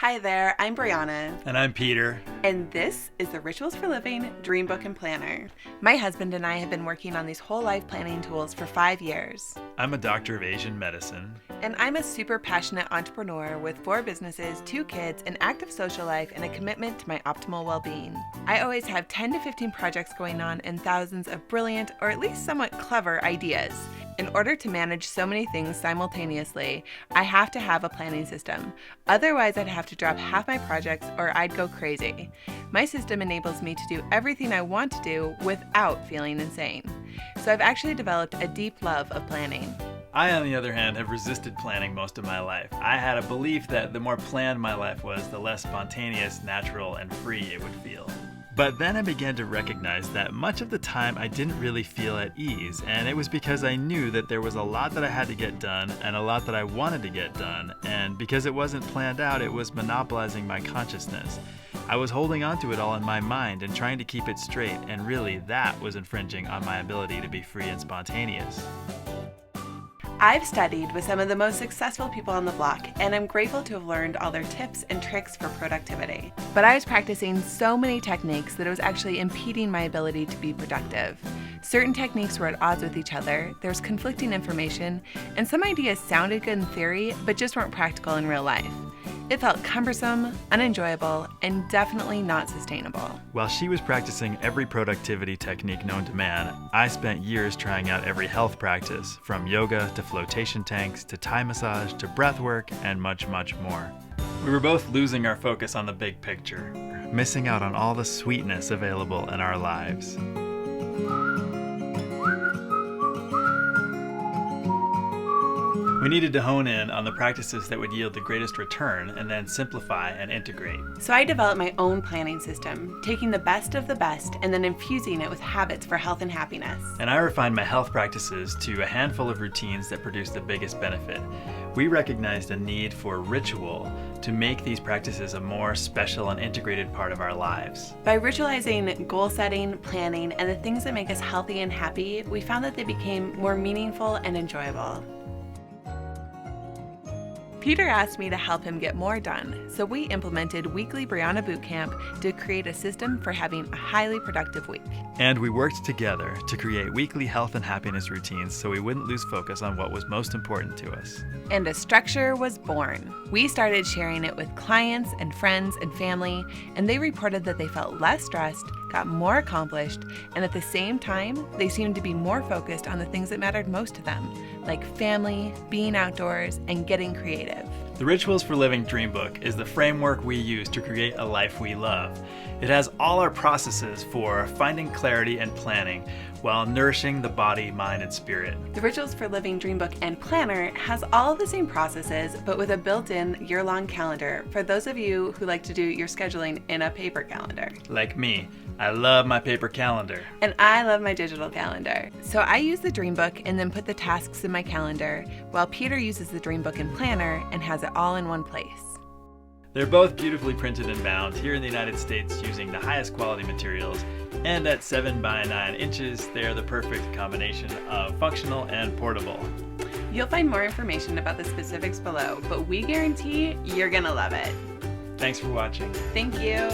Hi there, I'm Brianna. And I'm Peter. And this is the Rituals for Living Dreambook and Planner. My husband and I have been working on these whole life planning tools for 5 years. I'm a doctor of Asian medicine. And I'm a super passionate entrepreneur with 4 businesses, 2 kids, an active social life, and a commitment to my optimal well-being. I always have 10 to 15 projects going on and thousands of brilliant, or at least somewhat clever, ideas. In order to manage so many things simultaneously, I have to have a planning system. Otherwise, I'd have to drop half my projects or I'd go crazy. My system enables me to do everything I want to do without feeling insane. So I've actually developed a deep love of planning. I, on the other hand, have resisted planning most of my life. I had a belief that the more planned my life was, the less spontaneous, natural, and free it would feel. But then I began to recognize that much of the time I didn't really feel at ease, and it was because I knew that there was a lot that I had to get done and a lot that I wanted to get done, and because it wasn't planned out, it was monopolizing my consciousness. I was holding on to it all in my mind and trying to keep it straight, and really that was infringing on my ability to be free and spontaneous. I've studied with some of the most successful people on the block, and I'm grateful to have learned all their tips and tricks for productivity. But I was practicing so many techniques that it was actually impeding my ability to be productive. Certain techniques were at odds with each other, there was conflicting information, and some ideas sounded good in theory, but just weren't practical in real life. It felt cumbersome, unenjoyable, and definitely not sustainable. While she was practicing every productivity technique known to man, I spent years trying out every health practice, from yoga to flotation tanks to Thai massage to breath work and much, much more. We were both losing our focus on the big picture, missing out on all the sweetness available in our lives. We needed to hone in on the practices that would yield the greatest return and then simplify and integrate. So I developed my own planning system, taking the best of the best and then infusing it with habits for health and happiness. And I refined my health practices to a handful of routines that produce the biggest benefit. We recognized a need for ritual to make these practices a more special and integrated part of our lives. By ritualizing goal setting, planning, and the things that make us healthy and happy, we found that they became more meaningful and enjoyable. Peter asked me to help him get more done, so we implemented weekly Brianna Bootcamp to create a system for having a highly productive week. And we worked together to create weekly health and happiness routines so we wouldn't lose focus on what was most important to us. And a structure was born. We started sharing it with clients and friends and family, and they reported that they felt less stressed, got more accomplished, and at the same time, they seemed to be more focused on the things that mattered most to them, like family, being outdoors, and getting creative. The Rituals for Living Dreambook is the framework we use to create a life we love. It has all our processes for finding clarity and planning while nourishing the body, mind, and spirit. The Rituals for Living Dreambook and Planner has all of the same processes, but with a built-in year-long calendar for those of you who like to do your scheduling in a paper calendar. Like me, I love my paper calendar. And I love my digital calendar. So I use the Dreambook and then put the tasks in my calendar, while Peter uses the Dreambook and Planner and has it all in one place. They're both beautifully printed and bound here in the United States using the highest quality materials, and at 7 by 9 inches, they're the perfect combination of functional and portable. You'll find more information about the specifics below, but we guarantee you're gonna love it. Thanks for watching. Thank you.